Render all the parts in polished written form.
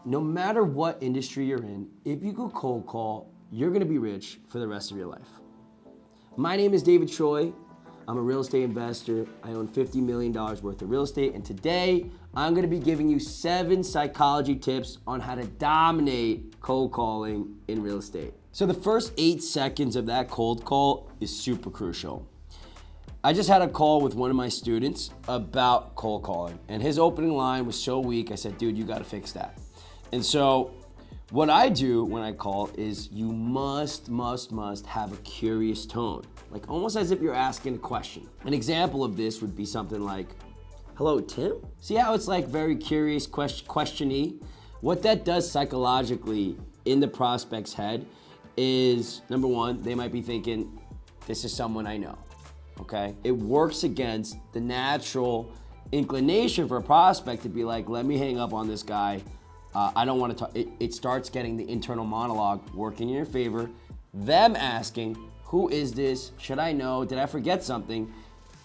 No matter what industry you're in, if you go cold call, you're gonna be rich for the rest of your life. My name is David Choi. I'm a real estate investor. I own $50 million worth of real estate, and today I'm gonna be giving you 7 psychology tips on how to dominate cold calling in real estate. So the first 8 seconds of that cold call is super crucial. I just had a call with one of my students about cold calling, and his opening line was so weak, I said, dude, you gotta fix that. And so what I do when I call is you must have a curious tone, like almost as if you're asking a question. An example of this would be something like, hello, Tim? See how it's like very curious, question-y? What that does psychologically in the prospect's head is, number one, they might be thinking, this is someone I know, okay? It works against the natural inclination for a prospect to be like, let me hang up on this guy. I don't want to talk. It starts getting the internal monologue working in your favor. Them asking, who is this? Should I know? Did I forget something?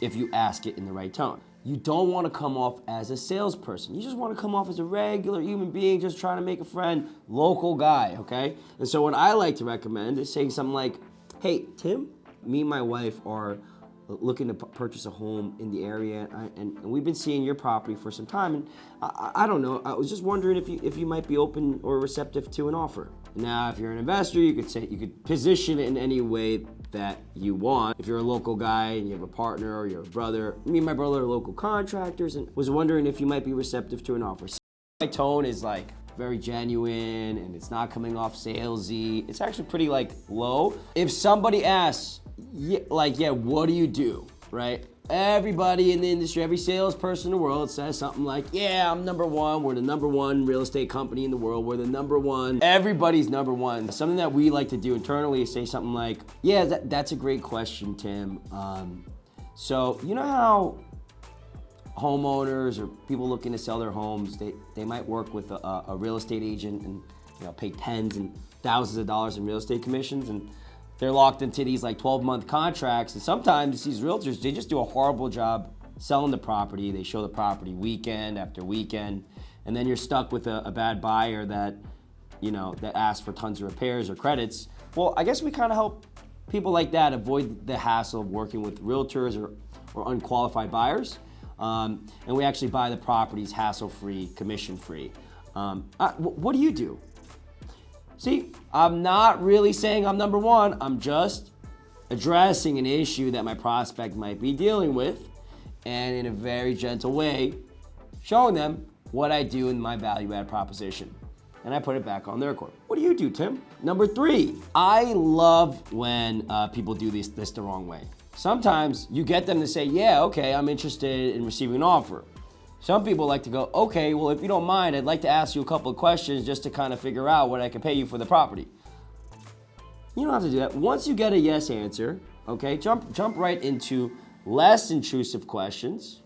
If you ask it in the right tone. You don't want to come off as a salesperson. You just want to come off as a regular human being just trying to make a friend, local guy, okay? And so what I like to recommend is saying something like, hey, Tim, me and my wife are looking to purchase a home in the area, and we've been seeing your property for some time, and I don't know, I was just wondering if you might be open or receptive to an offer. Now, if you're an investor, you could position it in any way that you want. If you're a local guy and you have a partner or you're a brother, me and my brother are local contractors, and was wondering if you might be receptive to an offer. So my tone is like very genuine, and it's not coming off salesy. It's actually pretty like low. If somebody asks, yeah, what do you do, right? Everybody in the industry, every salesperson in the world says something like, yeah, I'm number one. We're the number one real estate company in the world. We're the number one. Everybody's number one. Something that we like to do internally is say something like, yeah, that's a great question, Tim. So you know how homeowners or people looking to sell their homes, they might work with a real estate agent and pay tens and thousands of dollars in real estate commissions, and they're locked into these like 12-month contracts, and sometimes these realtors, they just do a horrible job selling the property. They show the property weekend after weekend, and then you're stuck with a bad buyer that asks for tons of repairs or credits. Well, I guess we kind of help people like that avoid the hassle of working with realtors or unqualified buyers, and we actually buy the properties hassle-free, commission-free. What do you do? See, I'm not really saying I'm number one. I'm just addressing an issue that my prospect might be dealing with, and in a very gentle way, showing them what I do in my value-add proposition. And I put it back on their court. What do you do, Tim? Number 3, I love when people do this the wrong way. Sometimes you get them to say, yeah, okay, I'm interested in receiving an offer. Some people like to go, okay, well, if you don't mind, I'd like to ask you a couple of questions just to kind of figure out what I can pay you for the property. You don't have to do that. Once you get a yes answer, okay, jump right into less intrusive questions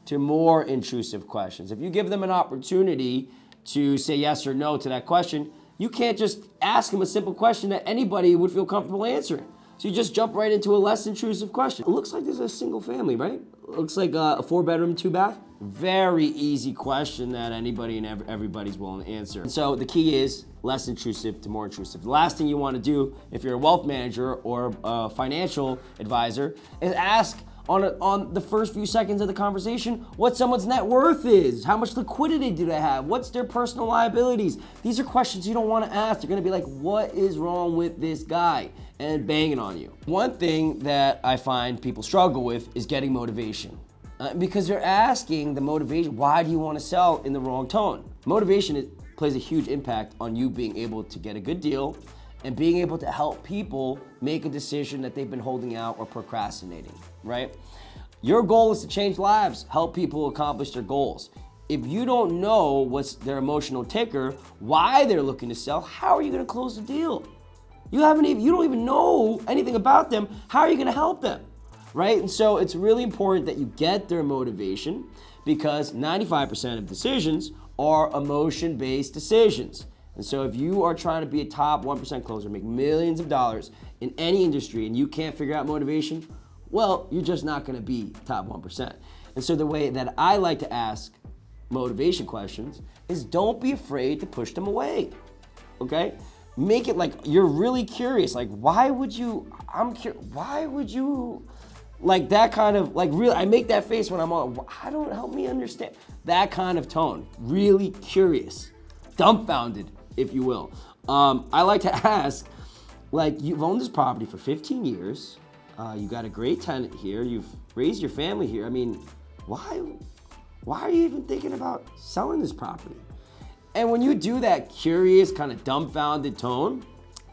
to more intrusive questions. If you give them an opportunity to say yes or no to that question, you can't just ask them a simple question that anybody would feel comfortable answering. So you just jump right into a less intrusive question. It looks like there's a single family, right? It looks like a 4-bedroom, 2-bath. Very easy question that anybody and everybody's willing to answer. And so the key is less intrusive to more intrusive. The last thing you want to do if you're a wealth manager or a financial advisor is ask on the first few seconds of the conversation what someone's net worth is. How much liquidity do they have? What's their personal liabilities? These are questions you don't want to ask. They're going to be like, what is wrong with this guy? And banging on you. One thing that I find people struggle with is getting motivation. Because they're asking the motivation, why do you want to sell, in the wrong tone. Motivation plays a huge impact on you being able to get a good deal and being able to help people make a decision that they've been holding out or procrastinating, right? Your goal is to change lives, help people accomplish their goals. If you don't know what's their emotional ticker, why they're looking to sell, how are you going to close the deal? You don't even know anything about them. How are you going to help them? Right? And so it's really important that you get their motivation, because 95% of decisions are emotion-based decisions. And so if you are trying to be a top 1% closer, make millions of dollars in any industry, and you can't figure out motivation, well, you're just not going to be top 1%. And so the way that I like to ask motivation questions is don't be afraid to push them away, okay? Make it like you're really curious. Like, why would you, why would you, like that kind of, like really, I make that face when I'm on, I don't, help me understand. That kind of tone, really curious, dumbfounded, if you will. I like to ask, like, you've owned this property for 15 years, you got a great tenant here, you've raised your family here. I mean, why are you even thinking about selling this property? And when you do that curious, kind of dumbfounded tone,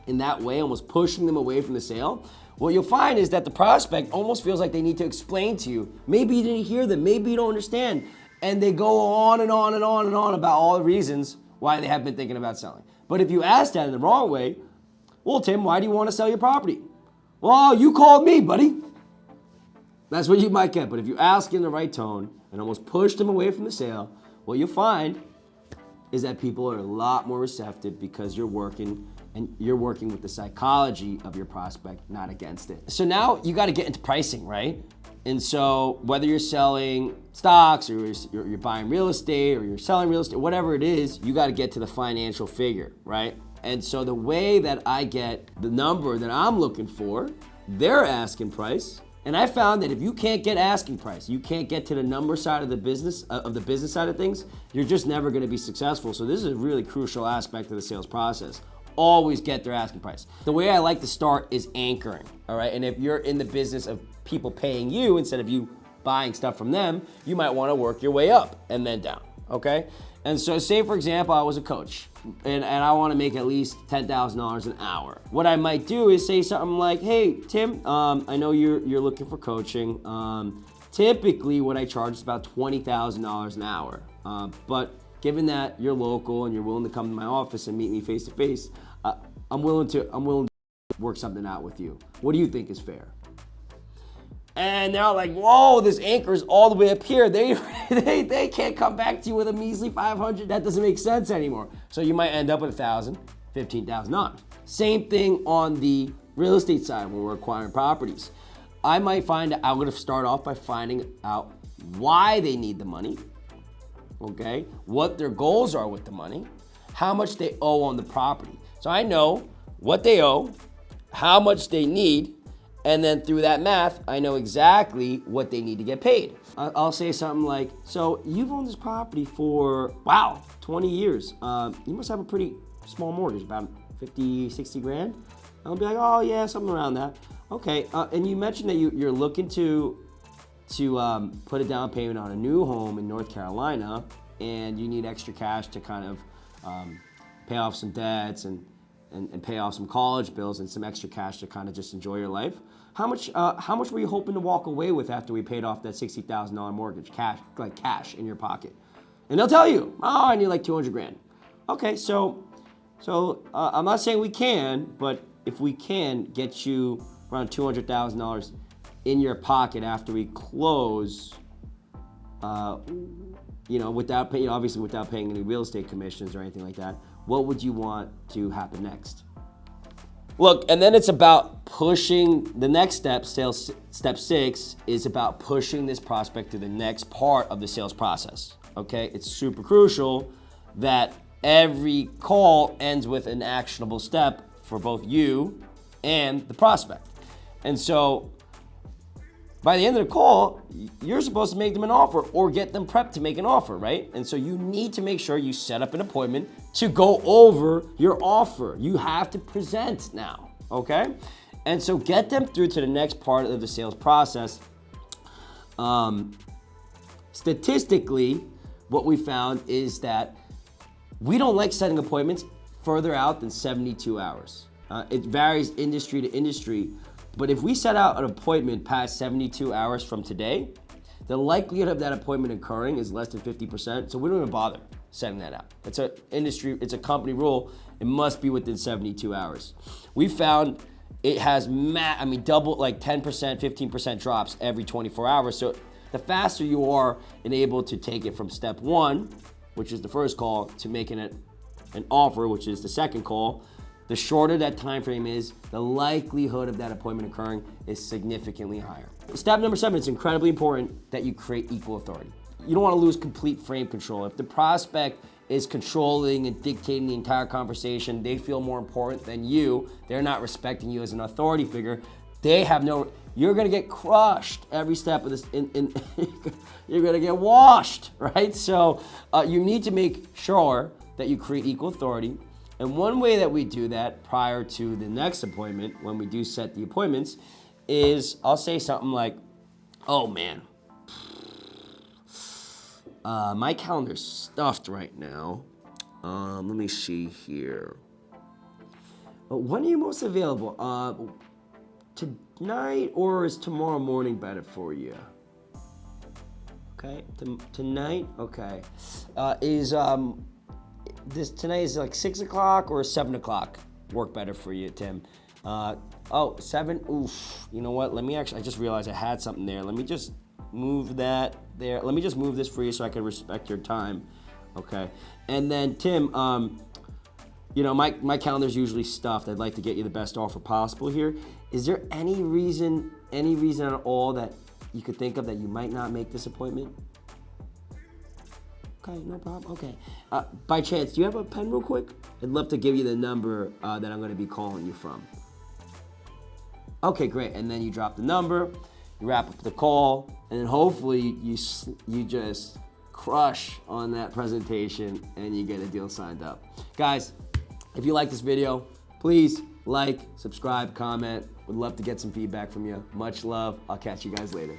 in that way, almost pushing them away from the sale, what you'll find is that the prospect almost feels like they need to explain to you. Maybe you didn't hear them, maybe you don't understand. And they go on and on and on and on about all the reasons why they have been thinking about selling. But if you ask that in the wrong way, well, Tim, why do you want to sell your property? Well, you called me, buddy. That's what you might get. But if you ask in the right tone and almost push them away from the sale, what you'll find is that people are a lot more receptive because you're working with the psychology of your prospect, not against it. So now you got to get into pricing, right? And so whether you're selling stocks or you're buying real estate or you're selling real estate, whatever it is, you got to get to the financial figure, right? And so the way that I get the number that I'm looking for, their asking price, and I found that if you can't get asking price, you can't get to the number side of the business side of things, you're just never going to be successful. So this is a really crucial aspect of the sales process. Always get their asking price. The way I like to start is anchoring, all right? And if you're in the business of people paying you instead of you buying stuff from them, you might want to work your way up and then down, okay? And so say, for example, I was a coach and I want to make at least $10,000 an hour. What I might do is say something like, hey, Tim, I know you're looking for coaching. Typically, what I charge is about $20,000 an hour. But given that you're local and you're willing to come to my office and meet me face to face, I'm willing to work something out with you. What do you think is fair? And they're like, whoa, this anchor's all the way up here. They can't come back to you with a measly 500. That doesn't make sense anymore. So you might end up with $1,000, $15,000. Same thing on the real estate side when we're acquiring properties. I'm going to start off by finding out why they need the money, okay? What their goals are with the money, how much they owe on the property. So I know what they owe, how much they need, and then through that math, I know exactly what they need to get paid. I'll say something like, so you've owned this property for, wow, 20 years. You must have a pretty small mortgage, about 50, 60 grand. I'll be like, oh yeah, something around that. Okay, and you mentioned that you're looking to put a down payment on a new home in North Carolina, and you need extra cash to kind of pay off some debts and pay off some college bills and some extra cash to kind of just enjoy your life. How much were you hoping to walk away with after we paid off that $60,000 mortgage, cash in your pocket? And they'll tell you, oh, I need like 200 grand. Okay, so I'm not saying we can, but if we can get you around $200,000 in your pocket after we close, without paying, obviously without paying any real estate commissions or anything like that, what would you want to happen next? Look, and then it's about pushing the next step. Step 6 is about pushing this prospect to the next part of the sales process, okay? It's super crucial that every call ends with an actionable step for both you and the prospect. And so by the end of the call, you're supposed to make them an offer or get them prepped to make an offer, right? And so you need to make sure you set up an appointment to go over your offer. You have to present now, okay? And so get them through to the next part of the sales process. Statistically, what we found is that we don't like setting appointments further out than 72 hours. It varies industry to industry, but if we set out an appointment past 72 hours from today, the likelihood of that appointment occurring is less than 50%, so we don't even bother setting that out. It's a company rule. It must be within 72 hours. We found it has double, like 10%, 15% drops every 24 hours. So the faster you are able to take it from step 1, which is the first call, to making it an offer, which is the second call, the shorter that time frame is, the likelihood of that appointment occurring is significantly higher. Step number 7, it's incredibly important that you create equal authority. you don't want to lose complete frame control. If the prospect is controlling and dictating the entire conversation, they feel more important than you, they're not respecting you as an authority figure, they have no, you're gonna get crushed every step of this, you're gonna get washed, right? So you need to make sure that you create equal authority. And one way that we do that prior to the next appointment, when we do set the appointments, is I'll say something like, oh man, my calendar's stuffed right now. Let me see here. When are you most available? Tonight, or is tomorrow morning better for you? Okay, tonight, okay. Tonight is like 6 o'clock or 7 o'clock work better for you, Tim? 7, oof. You know what, I just realized I had something there. Let me just move that there. Let me just move this for you so I can respect your time, okay? And then Tim, you know, my calendar's usually stuffed. I'd like to get you the best offer possible here. Is there any reason at all that you could think of that you might not make this appointment? Okay, no problem, okay. By chance, do you have a pen real quick? I'd love to give you the number that I'm gonna be calling you from. Okay, great, and then you drop the number, you wrap up the call, and then hopefully you just crush on that presentation and you get a deal signed up. Guys, if you like this video, please like, subscribe, comment. Would love to get some feedback from you. Much love. I'll catch you guys later.